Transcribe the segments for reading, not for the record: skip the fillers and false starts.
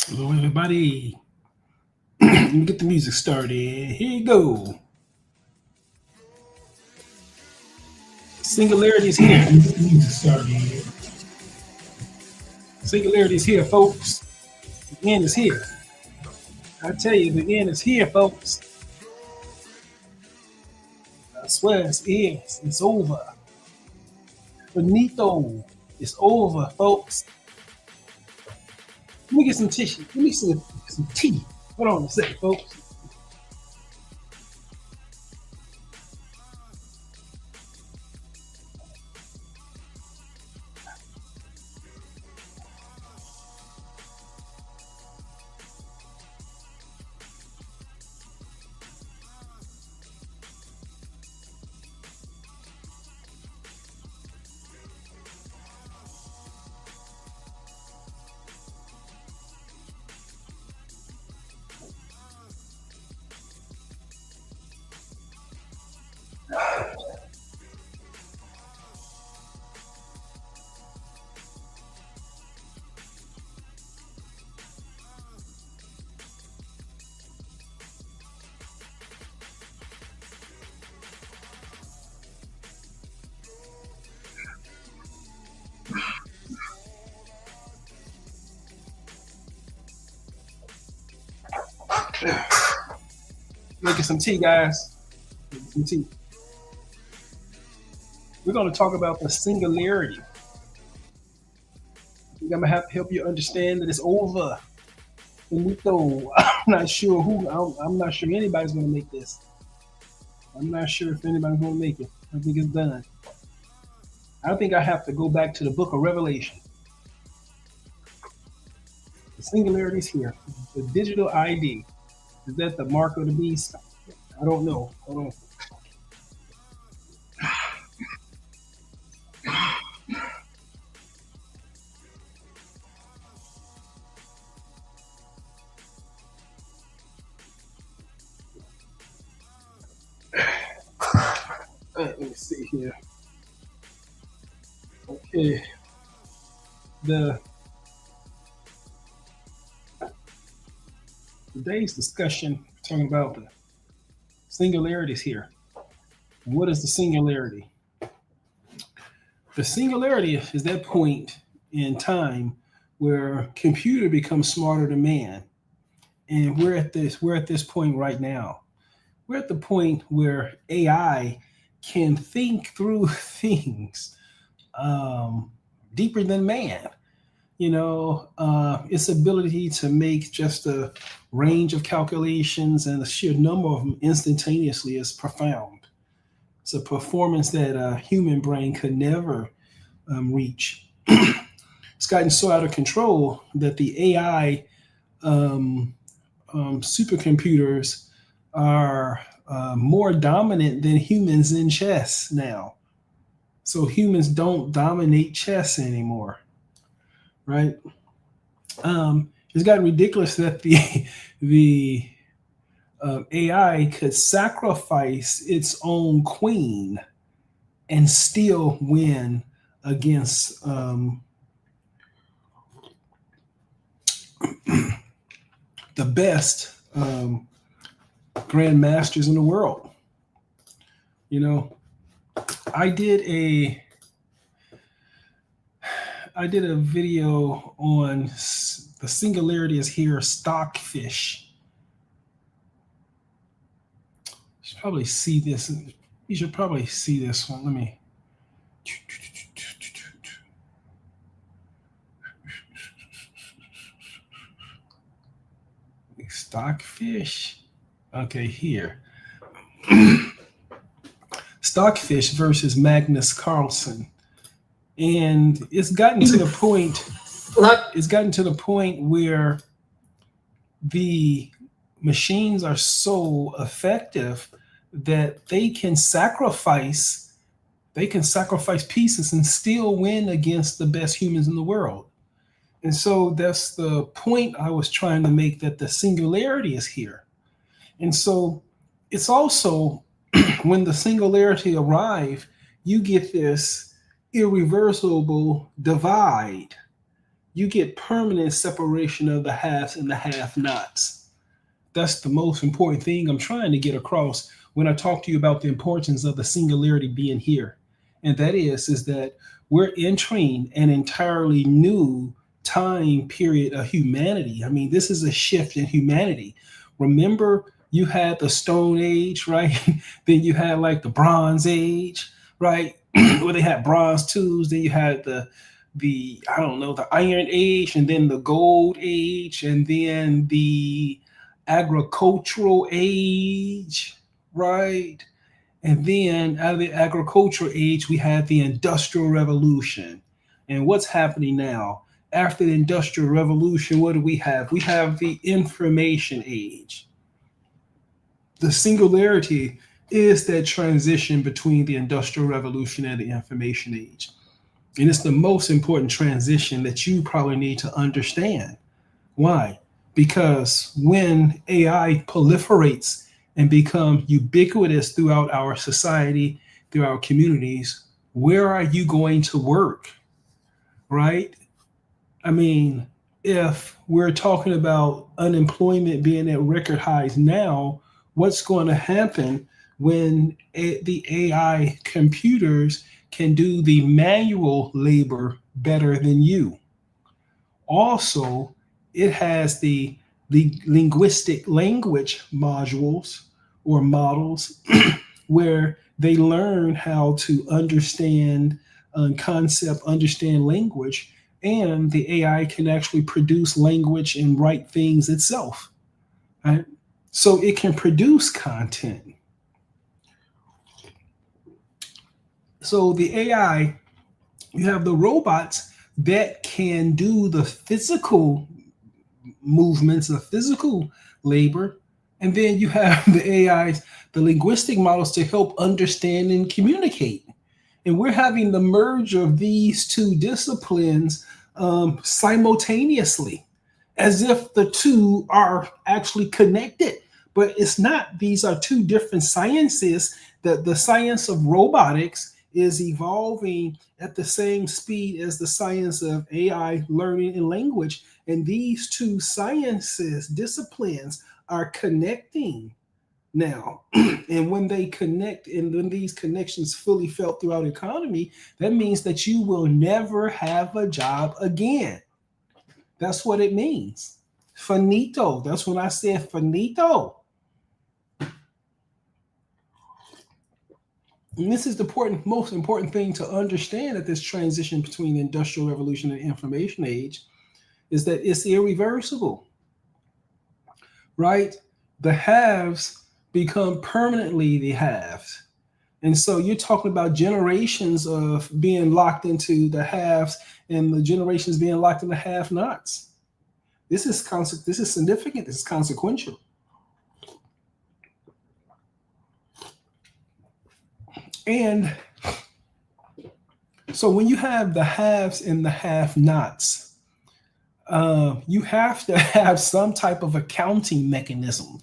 Hello, everybody. Let me get the music started. Here you go. Singularity is here. Get the music started. Singularity is here, folks. The end is here. I tell you, the end is here, folks. I swear it's here. It's over. Finito. It's over, folks. Let me get some tissue. Let me some tea. Hold on a second, folks. Making some tea, guys. Making some tea. We're going to talk about the singularity. I think I'm gonna have to help you understand that it's over. Finito. I'm not sure who. I'm not sure anybody's going to make this. I'm not sure if anybody's going to make it. I think it's done. I think I have to go back to the book of Revelation. The singularity is here. The digital ID. Is that the mark of the beast? I don't know. Hold on. Let me see here. Okay. The today's discussion talking about the singularities here. What is the singularity? The singularity is that point in time where computer becomes smarter than man. And we're at this point right now. We're at the point where AI can think through things deeper than man. Its ability to make just a range of calculations and the sheer number of them instantaneously is profound. It's a performance that a human brain could never reach. It's gotten so out of control that the AI supercomputers are more dominant than humans in chess now. So humans don't dominate chess anymore, right? It's gotten ridiculous that the AI could sacrifice its own queen and still win against the best grandmasters in the world. You know, I did a I did a video on the singularity is here, stockfish. You should probably see this. You should probably see this one. Let me. Stockfish. Okay, here. Stockfish versus Magnus Carlsen. And it's gotten to the point. It's gotten to the point where the machines are so effective that they can sacrifice pieces and still win against the best humans in the world. And so that's the point I was trying to make, that the singularity is here. And so it's also when the singularity arrive, you get this irreversible divide. you get permanent separation of the haves and the have-nots. That's the most important thing I'm trying to get across when I talk to you about the importance of the singularity being here. And that is that we're entering an entirely new time period of humanity. I mean, this is a shift in humanity. Remember, you had the Stone Age, right? Then you had like the Bronze Age, right? Where they had bronze tools. Then you had the I don't know, the Iron Age, and then the Gold Age, and then the agricultural age, right? And then out of the agricultural age, we had the Industrial Revolution. And what's happening now? After the Industrial Revolution, what do we have? We have the Information Age. The singularity is that transition between the Industrial Revolution and the Information Age. And it's the most important transition that you probably need to understand. Why? Because when AI proliferates and become ubiquitous throughout our society, through our communities, where are you going to work? Right? I mean, if we're talking about unemployment being at record highs now, what's going to happen when the AI computers can do the manual labor better than you? Also, it has the linguistic language modules or models where they learn how to understand concept, understand language, and the AI can actually produce language and write things itself. Right? So it can produce content. So the AI, you have the robots that can do the physical movements, the physical labor, and then you have the AIs, the linguistic models to help understand and communicate. And we're having the merge of these two disciplines simultaneously, as if the two are actually connected. But it's not. These are two different sciences. That the science of robotics is evolving at the same speed as the science of AI learning and language. And these two sciences, disciplines, are connecting now. And when they connect, and when these connections fully felt throughout the economy, that means that you will never have a job again. That's what it means. Finito. That's when I said finito. And this is the most important thing to understand at this transition between the Industrial Revolution and Information Age is that it's irreversible, right? The haves become permanently the haves. And so you're talking about generations of being locked into the haves and the generations being locked in the have-nots. This is significant. This is consequential. And so when you have the haves and the have-nots, you have to have some type of accounting mechanism,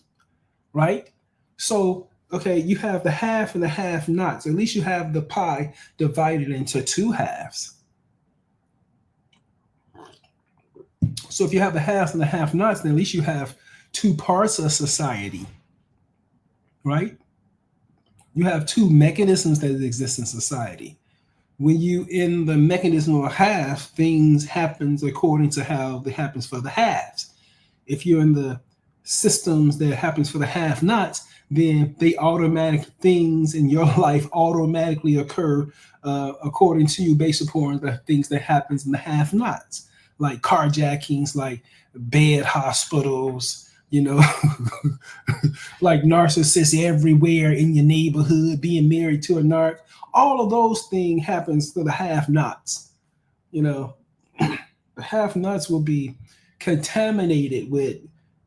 right? So, okay, you have the have and the have-nots. At least you have the pie divided into two halves. So if you have the haves and the have-nots, then at least you have two parts of society, right? You have two mechanisms that exist in society. When you in the mechanism of a have, things happens according to how it happens for the haves. If you're in the systems that happens for the have-nots, then they automatic things in your life automatically occur according to you based upon the things that happens in the have-nots, like carjackings, like bed hospitals, like narcissists everywhere in your neighborhood, being married to a narc. All of those things happens to the have-nots. The have-nots will be contaminated with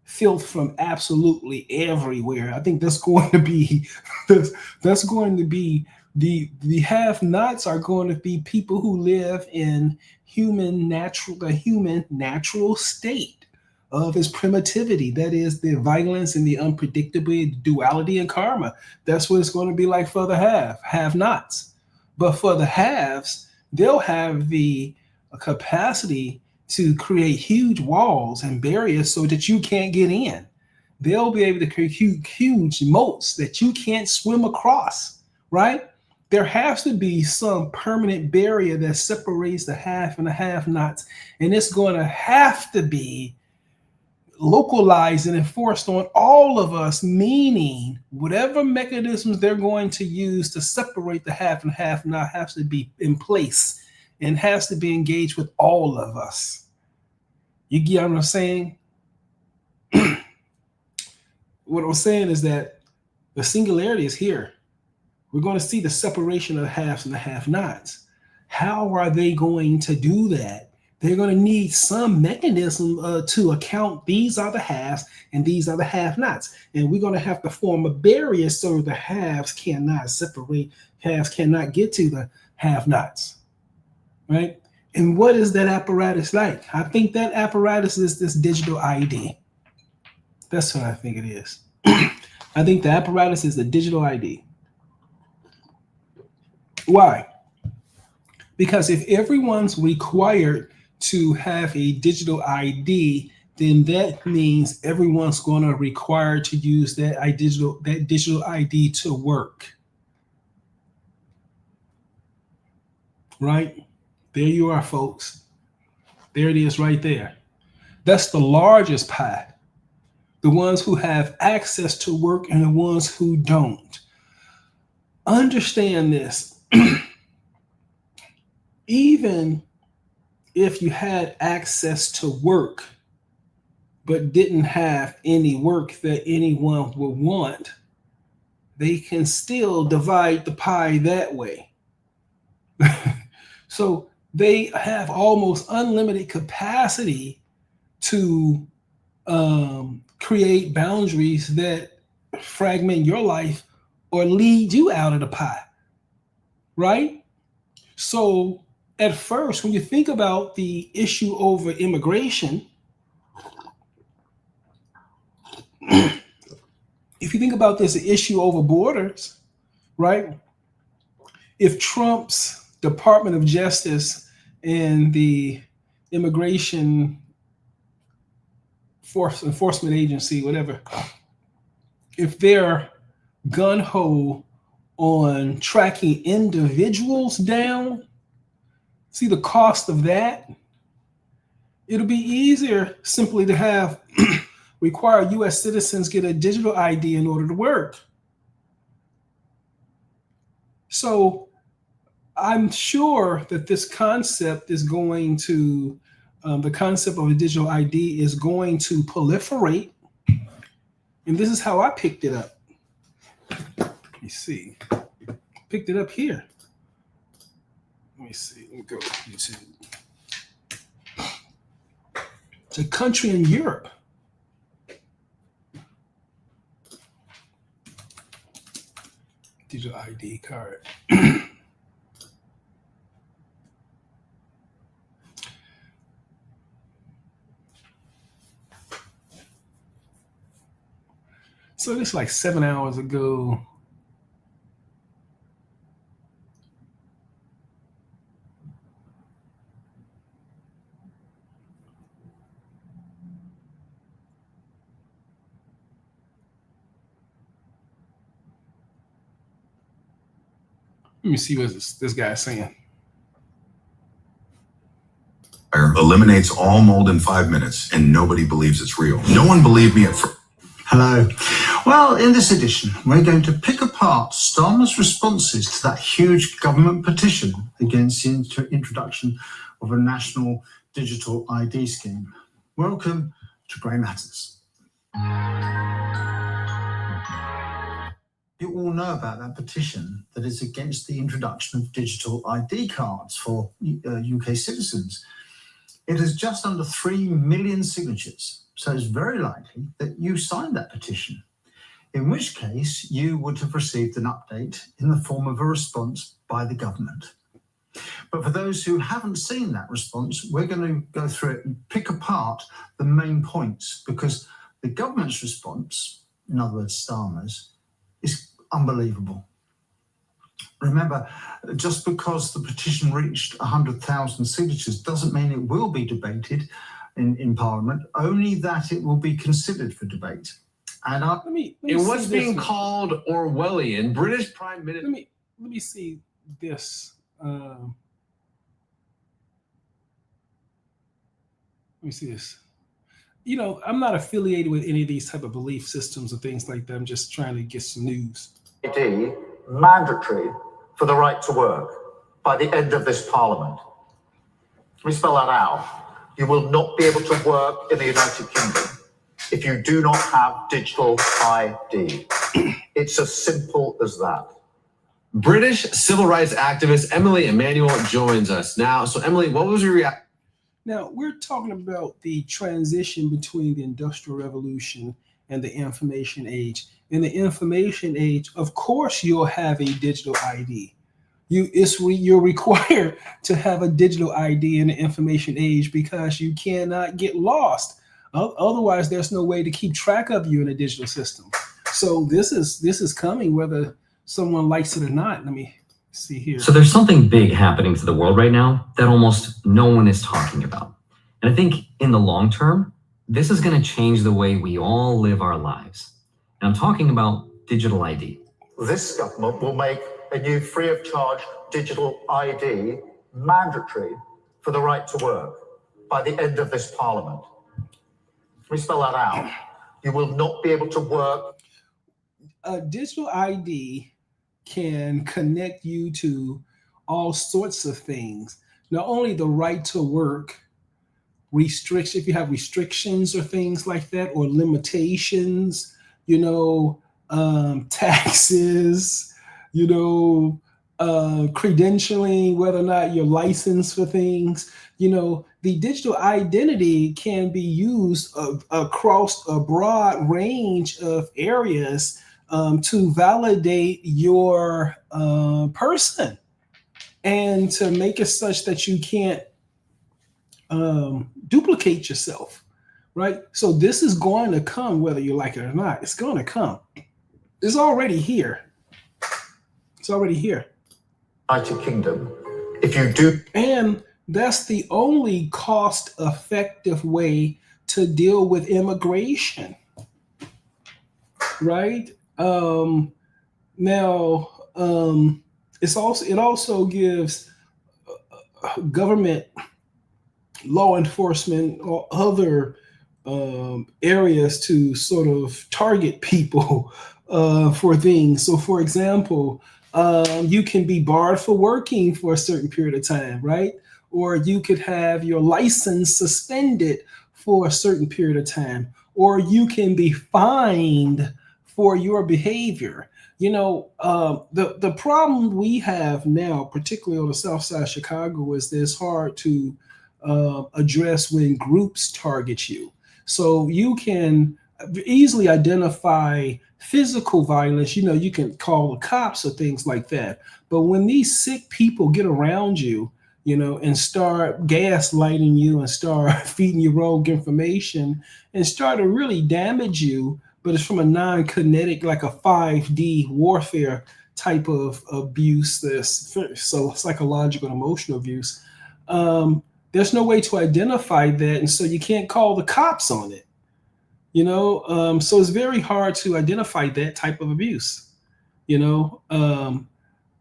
filth from absolutely everywhere. I think that's going to be that's going to be the have-nots are going to be people who live in the human natural state of its primitivity. That is the violence and the unpredictability, duality and karma. That's what it's going to be like for the have-nots. But for the haves, they'll have the capacity to create huge walls and barriers so that you can't get in. They'll be able to create huge moats that you can't swim across, right? There has to be some permanent barrier that separates the have and the have-nots, and it's going to have to be localized and enforced on all of us, meaning whatever mechanisms they're going to use to separate the have and have-not has to be in place and has to be engaged with all of us. You get what I'm saying? What I'm saying is that the singularity is here. We're going to see the separation of the haves and the have-nots. How are they going to do that? They're going to need some mechanism to account these are the haves and these are the have-nots. And we're going to have to form a barrier so the haves cannot separate, haves cannot get to the have-nots, right? And what is that apparatus like? I think that apparatus is this digital ID. That's what I think it is. I think the apparatus is the digital ID. Why? Because if everyone's required to have a digital ID, then that means everyone's going to require to use that digital ID to work. Right? There you are, folks. There it is right there. That's the largest pie. The ones who have access to work and the ones who don't. Understand this. Even if you had access to work, but didn't have any work that anyone would want, they can still divide the pie that way. So they have almost unlimited capacity to create boundaries that fragment your life or lead you out of the pie, right? So at first, when you think about the issue over immigration, if you think about this issue over borders, right? If Trump's Department of Justice and the Immigration Enforcement Agency, whatever, if they're gun-ho on tracking individuals down, see the cost of that? It'll be easier simply to have require U.S. citizens get a digital ID in order to work. So I'm sure that this concept is going to, the concept of a digital ID is going to proliferate. And this is how I picked it up. Let me see. Picked it up here. Let me see. Let me go to YouTube. It's a country in Europe. Digital ID card. So this like 7 hours ago. Let me see what this guy's saying. Eliminates all mold in 5 minutes, and nobody believes it's real. No one believed me at first. Hello. Well, in this edition, we're going to pick apart Starmer's responses to that huge government petition against the introduction of a national digital ID scheme. Welcome to Grey Matters. You all know about that petition that is against the introduction of digital ID cards for UK citizens. It has just under 3 million signatures, so it's very likely that you signed that petition, in which case you would have received an update in the form of a response by the government. But for those who haven't seen that response, we're going to go through it and pick apart the main points, because the government's response, in other words, Starmer's, is unbelievable. Remember, just because the petition reached 100,000 signatures doesn't mean it will be debated in Parliament, only that it will be considered for debate. And Let me In see what's this being one. called Orwellian, British Prime Minister. Let me see this. Let me see this. You know, I'm not affiliated with any of these type of belief systems or things like that. I'm just trying to get some news. ID mandatory for the right to work by the end of this Parliament. Let me spell that out. You will not be able to work in the United Kingdom if you do not have digital ID. It's as simple as that. British civil rights activist Emily Emanuel joins us now. So, Emily, what was your reaction? Now, we're talking about the transition between the Industrial Revolution and the Information Age. In the Information Age, of course, you'll have a digital ID. You're required to have a digital ID in the Information Age because you cannot get lost. Otherwise, there's no way to keep track of you in a digital system. So this is coming, whether someone likes it or not. Let me see here. So there's something big happening to the world right now that almost no one is talking about. And I think in the long term, this is going to change the way we all live our lives. And I'm talking about digital ID. This government will make a new free of charge digital ID mandatory for the right to work by the end of this Parliament. Let me spell that out. You will not be able to work. A digital ID can connect you to all sorts of things. Not only the right to work, restriction, if you have restrictions or things like that, or limitations, taxes, credentialing, whether or not you're licensed for things, the digital identity can be used across a broad range of areas to validate your person and to make it such that you can't duplicate yourself, right? So this is going to come whether you like it or not. It's going to come. It's already here. It's already here. United Kingdom, if you do. And that's the only cost-effective way to deal with immigration, right? It also gives government, law enforcement, or other areas to sort of target people for things. So, for example, you can be barred for working for a certain period of time, right? Or you could have your license suspended for a certain period of time, or you can be fined for your behavior. The problem we have now, particularly on the south side of Chicago, is that it's hard to address when groups target you. So you can easily identify physical violence. You can call the cops or things like that. But when these sick people get around you, and start gaslighting you and start feeding you rogue information and start to really damage you, but it's from a non-kinetic, like a 5D warfare type of abuse, so psychological and emotional abuse, there's no way to identify that. And so you can't call the cops on it, so it's very hard to identify that type of abuse,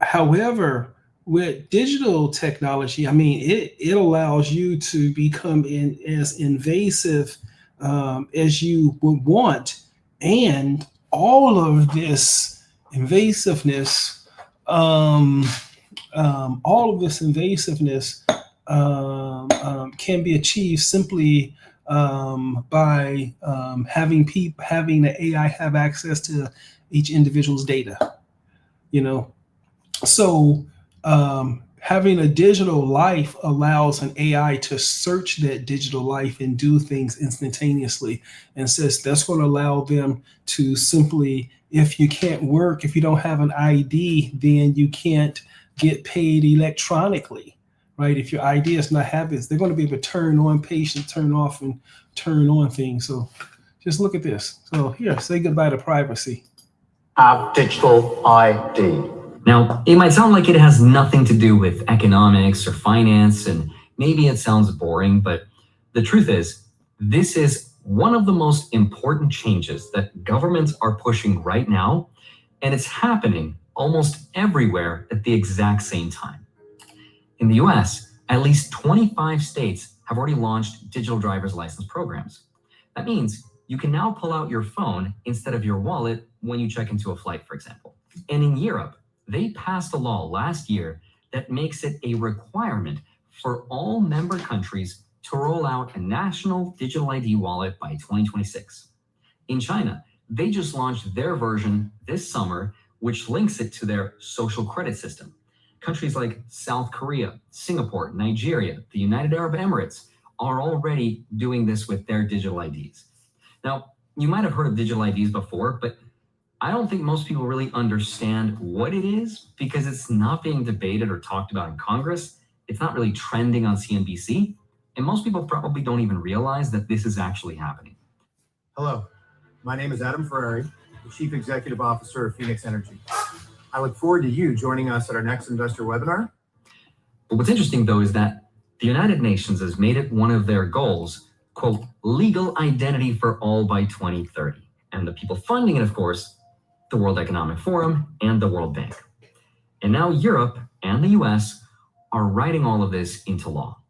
however, with digital technology, it allows you to become as invasive as you would want. And all of this invasiveness, can be achieved simply by having the AI have access to each individual's data. So having a digital life allows an AI to search that digital life and do things instantaneously. And says that's going to allow them to simply, if you can't work, if you don't have an ID, then you can't get paid electronically, right? If your ID is not habits, they're going to be able to turn on patient, turn off, and turn on things. So just look at this. So here, say goodbye to privacy. Have digital ID. Now, it might sound like it has nothing to do with economics or finance, and maybe it sounds boring, but the truth is, this is one of the most important changes that governments are pushing right now, and it's happening almost everywhere at the exact same time. In the US, at least 25 states have already launched digital driver's license programs. That means you can now pull out your phone instead of your wallet when you check into a flight, for example. And in Europe, they passed a law last year that makes it a requirement for all member countries to roll out a national digital ID wallet by 2026. In China, they just launched their version this summer, which links it to their social credit system. Countries like South Korea, Singapore, Nigeria, the United Arab Emirates are already doing this with their digital IDs. Now, you might have heard of digital IDs before, but I don't think most people really understand what it is because it's not being debated or talked about in Congress. It's not really trending on CNBC. And most people probably don't even realize that this is actually happening. Hello, my name is Adam Ferrari, the Chief Executive Officer of Phoenix Energy. I look forward to you joining us at our next investor webinar. But what's interesting, though, is that the United Nations has made it one of their goals, quote, legal identity for all by 2030. And the people funding it, of course, the World Economic Forum and the World Bank. And now Europe and the US are writing all of this into law.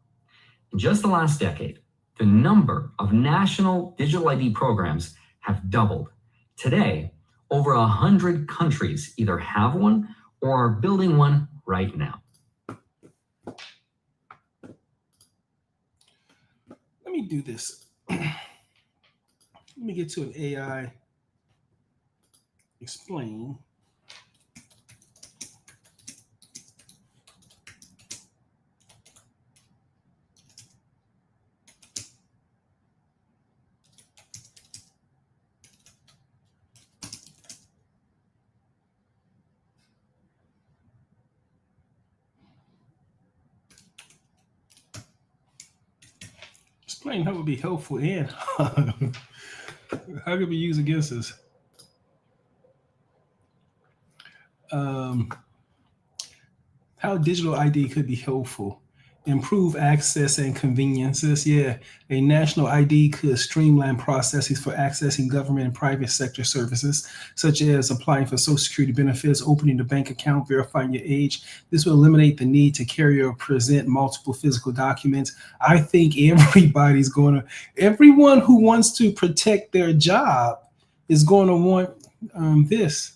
In just the last decade, the number of national digital ID programs have doubled. Today, over 100 countries either have one or are building one right now. Let me do this. Let me get to an AI explain. Explain how it would be helpful and how it could be used against us. How digital ID could be helpful. Improve access and conveniences. Yeah, a national ID could streamline processes for accessing government and private sector services, such as applying for Social Security benefits, opening a bank account, verifying your age. This will eliminate the need to carry or present multiple physical documents. I think everyone who wants to protect their job is going to want this.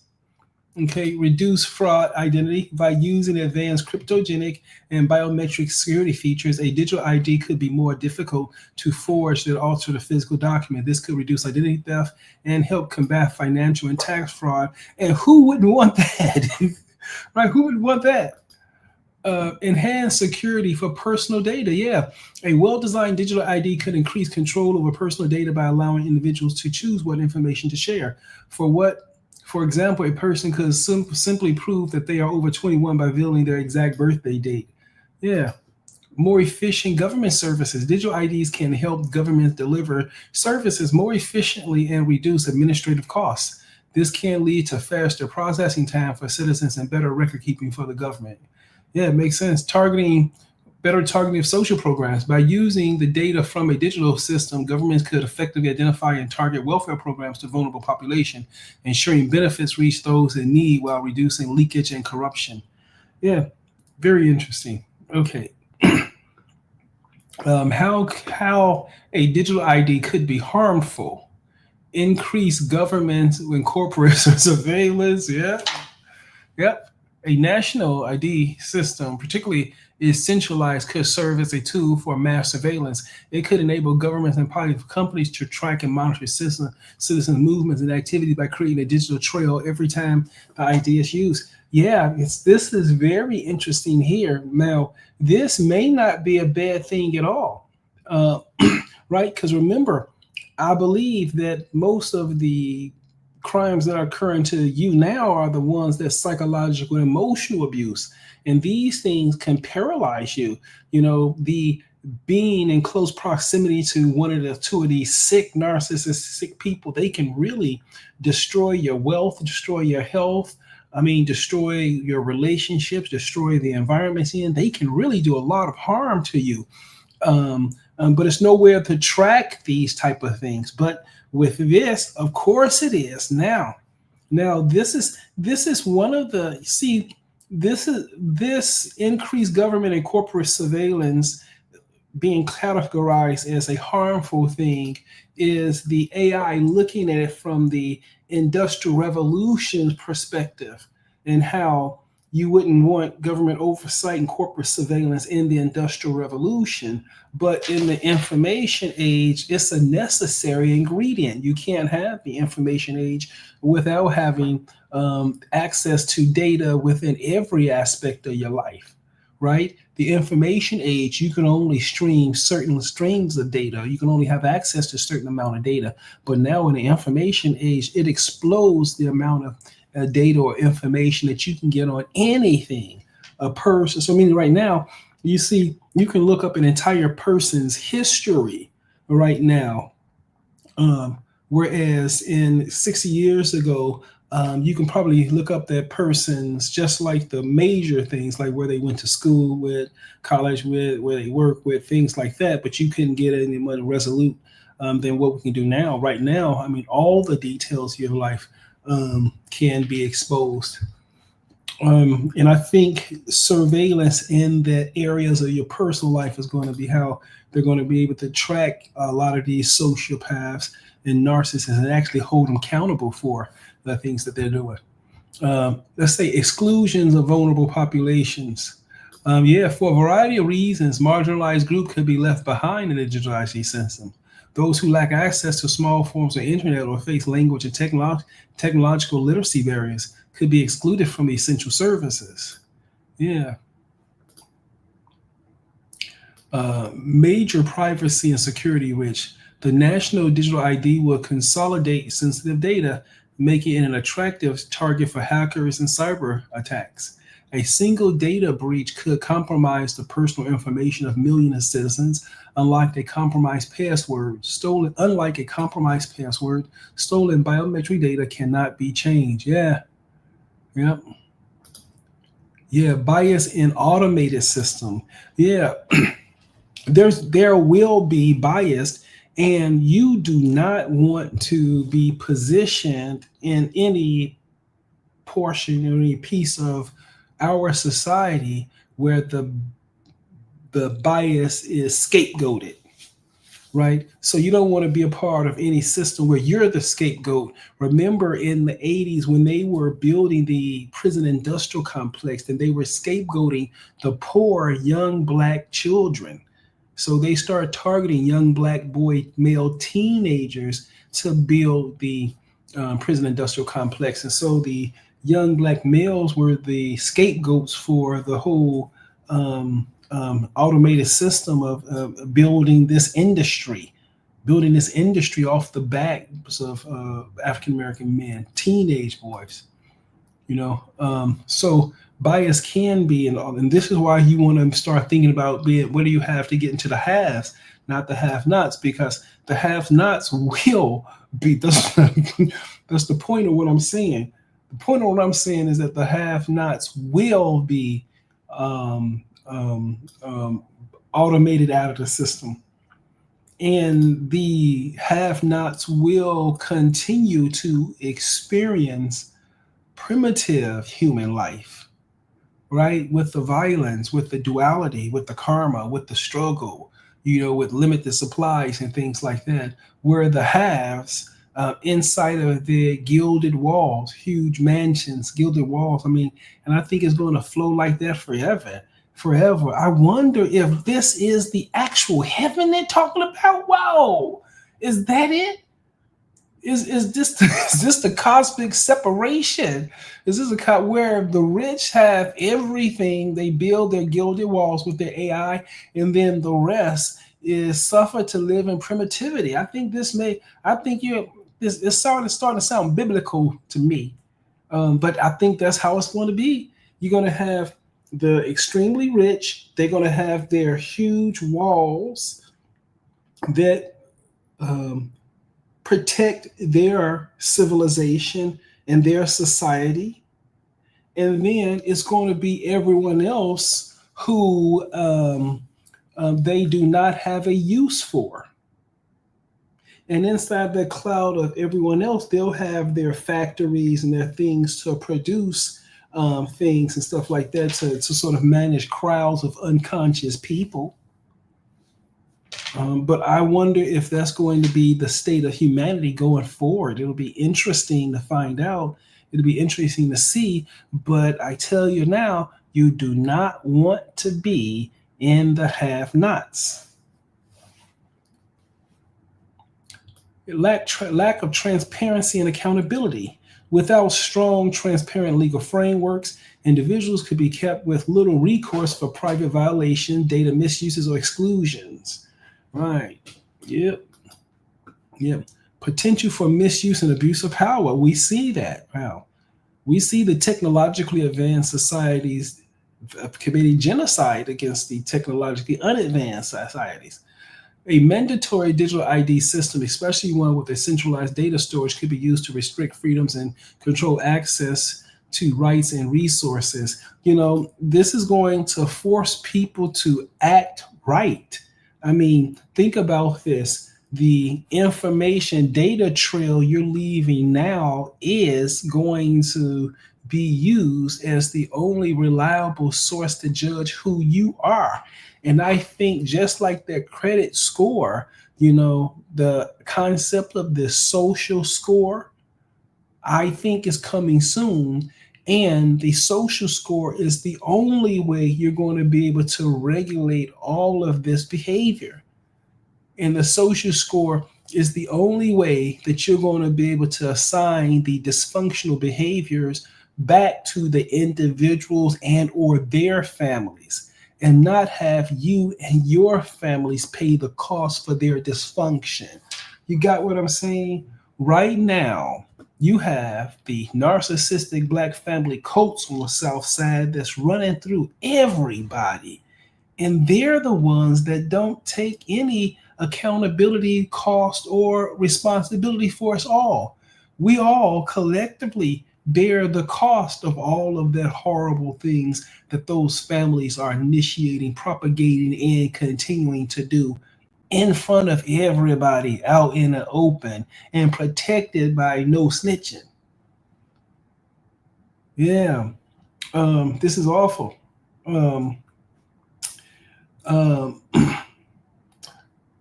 Okay, reduce fraud identity by using advanced cryptogenic and biometric security features. A digital ID could be more difficult to forge than alter the physical document. This could reduce identity theft and help combat financial and tax fraud. And who wouldn't want that? Right? Who would want that? Enhance security for personal data. Yeah, a well-designed digital ID could increase control over personal data by allowing individuals to choose what information to share. For example, a person could simply prove that they are over 21 by revealing their exact birthday date. Yeah. More efficient government services. Digital IDs can help governments deliver services more efficiently and reduce administrative costs. This can lead to faster processing time for citizens and better record keeping for the government. Yeah, it makes sense. Better targeting of social programs. By using the data from a digital system, governments could effectively identify and target welfare programs to vulnerable population, ensuring benefits reach those in need while reducing leakage and corruption. Yeah, very interesting. Okay. How a digital ID could be harmful. Increase government and corporate surveillance. Yeah. Yep. A national ID system, particularly is centralized, could serve as a tool for mass surveillance. It could enable governments and private companies to track and monitor citizen movements and activities by creating a digital trail every time the ID is used. Yeah, this is very interesting here. Now, this may not be a bad thing at all, right? Because remember, I believe that most of the crimes that are occurring to you now are the ones that psychological and emotional abuse. And these things can paralyze you. You know, the being in close proximity to one of the two of these sick, narcissistic people, they can really destroy your wealth, destroy your health, destroy your relationships, destroy the environments in. They can really do a lot of harm to you. But it's nowhere to track these type of things. But with this, of course it is now. Now this is one of the this increased government and corporate surveillance being categorized as a harmful thing is the AI looking at it from the industrial revolution perspective, and how you wouldn't want government oversight and corporate surveillance in the industrial revolution, but in the information age, it's a necessary ingredient. You can't have the information age without having access to data within every aspect of your life, right? The information age, you can only stream certain streams of data. You can only have access to a certain amount of data. But now in the information age, it explodes the amount of data or information that you can get on anything, a person. So meaning right now, you see, you can look up an entire person's history right now. Whereas in 60 years ago, you can probably look up that person's just like the major things, like where they went to school with, college with, where they work with, things like that. But you couldn't get any more resolute than what we can do now. Right now, all the details of your life can be exposed. And I think surveillance in the areas of your personal life is going to be how they're going to be able to track a lot of these sociopaths and narcissists and actually hold them accountable for the things that they're doing. Let's say exclusions of vulnerable populations. For a variety of reasons, marginalized groups could be left behind in the digital IT system. Those who lack access to small forms of internet or face language and technological literacy barriers could be excluded from essential services. Major privacy and security which the National Digital ID will consolidate sensitive data, making it an attractive target for hackers and cyber attacks. A single data breach could compromise the personal information of millions of citizens, unlike a compromised password. Stolen biometric data cannot be changed. Bias in automated system. There will be bias, and you do not want to be positioned in any portion or any piece of our society where the bias is scapegoated, right? So you don't want to be a part of any system where you're the scapegoat. Remember in the 80s when they were building the prison industrial complex, and they were scapegoating the poor young Black children. So they started targeting young Black male teenagers to build the prison industrial complex. And so the young Black males were the scapegoats for the whole automated system of building this industry off the backs of African-American men, teenage boys, so bias can be, and this is why you want to start thinking about what do you have to get into the haves, not the have-nots, because the have-nots will be, that's the point of what I'm saying. The point of what I'm saying is that the have-nots will be automated out of the system. And the have-nots will continue to experience primitive human life, right? With the violence, with the duality, with the karma, with the struggle, with limited supplies and things like that, where the haves inside of the gilded walls, huge mansions, gilded walls. And I think it's going to flow like that forever. I wonder if this is the actual heaven they're talking about. Wow, is that it? Is this the cosmic separation? Is this where the rich have everything? They build their gilded walls with their AI, and then the rest is suffer to live in primitivity. I think it's starting to sound biblical to me, but I think that's how it's going to be. You're going to have the extremely rich. They're going to have their huge walls that protect their civilization and their society. and then it's going to be everyone else who they do not have a use for. And inside the cloud of everyone else, they'll have their factories and their things to produce things and stuff like that to sort of manage crowds of unconscious people. But I wonder if that's going to be the state of humanity going forward. It'll be interesting to find out. It'll be interesting to see. But I tell you now, you do not want to be in the have-nots. Lack of transparency and accountability. Without strong, transparent legal frameworks, individuals could be kept with little recourse for private violation, data misuses, or exclusions. Right. Yep. Potential for misuse and abuse of power. We see that. Wow. We see the technologically advanced societies committing genocide against the technologically unadvanced societies. A mandatory digital ID system, especially one with a centralized data storage, could be used to restrict freedoms and control access to rights and resources. This is going to force people to act right. I mean, think about this. The information data trail you're leaving now is going to be used as the only reliable source to judge who you are. And I think just like that credit score, the concept of this social score, I think is coming soon. And the social score is the only way you're going to be able to regulate all of this behavior. And the social score is the only way that you're going to be able to assign the dysfunctional behaviors back to the individuals and or their families, and not have you and your families pay the cost for their dysfunction. You got what I'm saying? Right now, you have the narcissistic black family cults on the South Side that's running through everybody. And they're the ones that don't take any accountability, cost, or responsibility for us all. We all collectively bear the cost of all of the horrible things that those families are initiating, propagating, and continuing to do in front of everybody out in the open and protected by no snitching. Yeah, this is awful.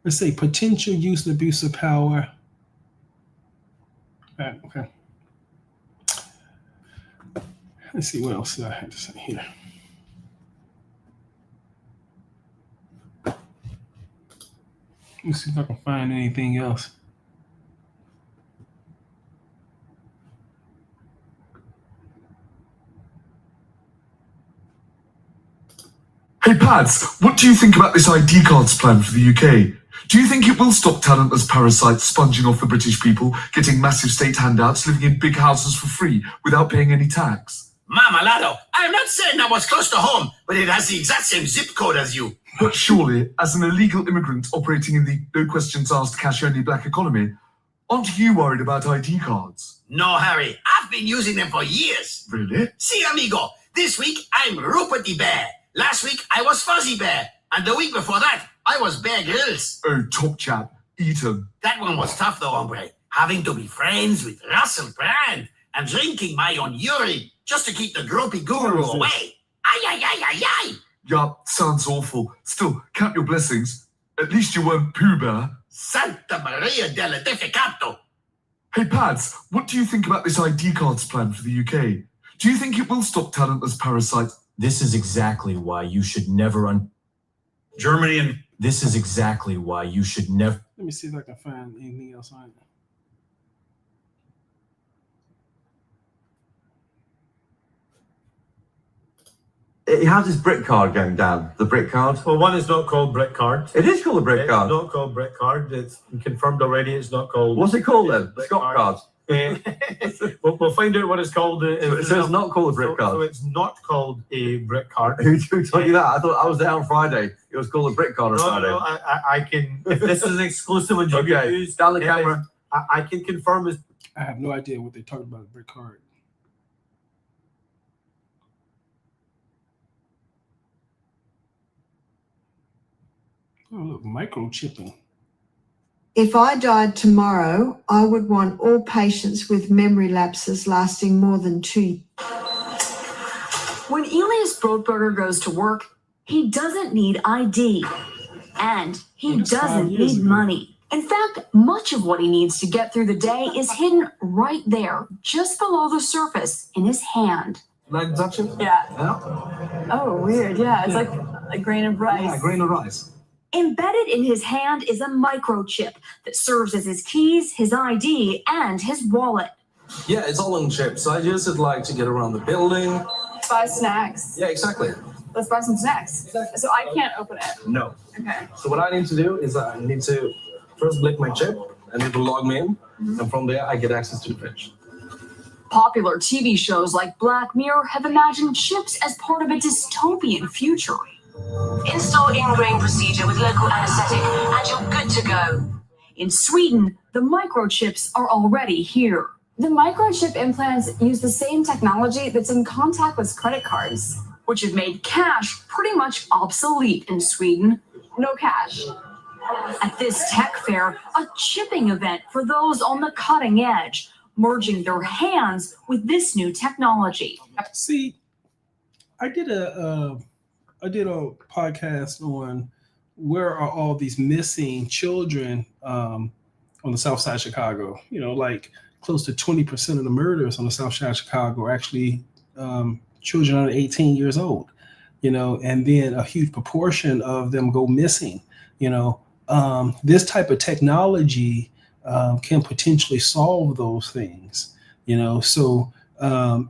Let's say potential use and abuse of power. Okay. Let's see what else I had to say here. Let's see if I can find anything else. Hey Pads, what do you think about this ID cards plan for the UK? Do you think it will stop talentless parasites sponging off the British people, getting massive state handouts, living in big houses for free without paying any tax? Marmalado, I'm not saying I was close to home, but it has the exact same zip code as you. But surely, as an illegal immigrant operating in the no questions asked cash-only black economy, aren't you worried about ID cards? No, Harry, I've been using them for years. Really? See, amigo, this week I'm Rupert the Bear. Last week I was Fuzzy Bear. And the week before that, I was Bear Grylls. Oh, top chap, eat 'em. That one was tough though, hombre. Having to be friends with Russell Brand and drinking my own urine just to keep the gropey guru away. Ay, ay, ay, ay, ay. Yeah, sounds awful. Still, count your blessings. At least you weren't Pooh Bear. Santa Maria del Defecato. Hey Pads, what do you think about this ID cards plan for the UK? Do you think it will stop talentless parasites? This is exactly why you should never Germany and... This is exactly why you should never... Let me see if I can find anything else on it. How's this brick card going down? The brick card? Well, one is not called brick card. It is called a brick card. It's not called brick card. It's confirmed already. It's not called. What's it called then? Brick Scott card. We'll find out what it's called. So it's not called a brick card. So it's not called a brick card. Who told you that? I thought I was there on Friday. It was called a brick card on Friday. No, I can. If this is an exclusive and you can use down the camera. I can confirm. I have no idea what they're talking about, brick card. Oh, look, microchipping. If I died tomorrow, I would want all patients with memory lapses lasting more than 2. When Elias Brotberger goes to work, he doesn't need ID. And he doesn't need money. In fact, much of what he needs to get through the day is hidden right there, just below the surface, in his hand. Like touching? Yeah. Yeah. Oh, weird. Yeah, it's like a grain of rice. Yeah, a grain of rice. Embedded in his hand is a microchip that serves as his keys, his ID, and his wallet. Yeah, it's all on chip. So I use it like to get around the building. Buy snacks. Yeah, exactly. Let's buy some snacks. Exactly. So I can't open it. No. Okay. So what I need to do is I need to first blick my chip and it will log me in. And from there I get access to the fridge. Popular TV shows like Black Mirror have imagined chips as part of a dystopian future. Install in-grain procedure with local anesthetic and you're good to go. In Sweden, the microchips are already here. The microchip implants use the same technology that's in contact with credit cards, which have made cash pretty much obsolete in Sweden. No cash. At this tech fair, a chipping event for those on the cutting edge, merging their hands with this new technology. See, I did a podcast on where are all these missing children on the south side of Chicago. You know, like close to 20% of the murders on the south side of Chicago are actually children under 18 years old, you know, and then a huge proportion of them go missing, you know. This type of technology can potentially solve those things, you know. So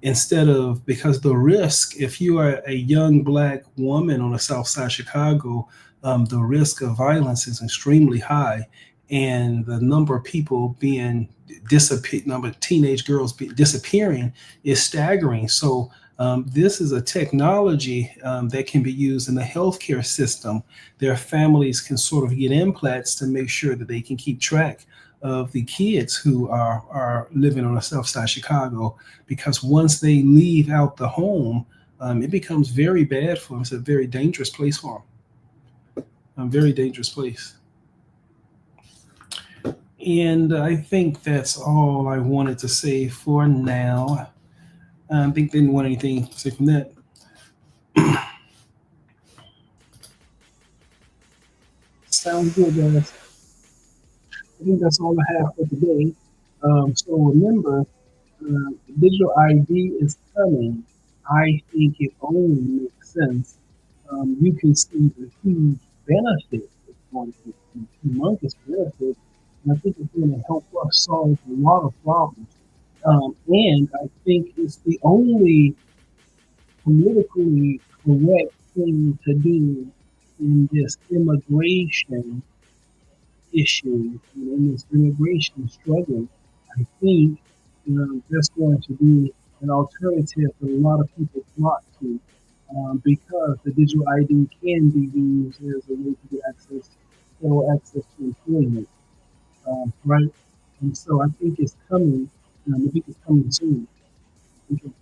instead of, because the risk, if you are a young Black woman on the south side of Chicago, the risk of violence is extremely high. And the number of people being number of teenage girls disappearing is staggering. So this is a technology that can be used in the healthcare system. Their families can sort of get implants to make sure that they can keep track of the kids who are living on the south side of Chicago, because once they leave out the home, it becomes very bad for them. It's a very dangerous place for them. A very dangerous place. And I think that's all I wanted to say for now. I think they didn't want anything to say from that. Sounds good, guys. I think that's all I have for today. So remember, digital ID is coming. I think it only makes sense. You can see the huge benefit. It's going to be humongous benefit. And I think it's going to help us solve a lot of problems. And I think it's the only politically correct thing to do in this immigration issue, in this immigration struggle. I think that's going to be an alternative that a lot of people flock to, because the digital ID can be used as a way to get access to employment, right? And so I think it's coming. I think it's coming soon. Okay.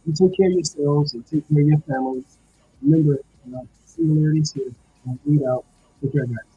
You take care of yourselves and take care of your families. Remember, Singularity is here. Read out. Take care, guys.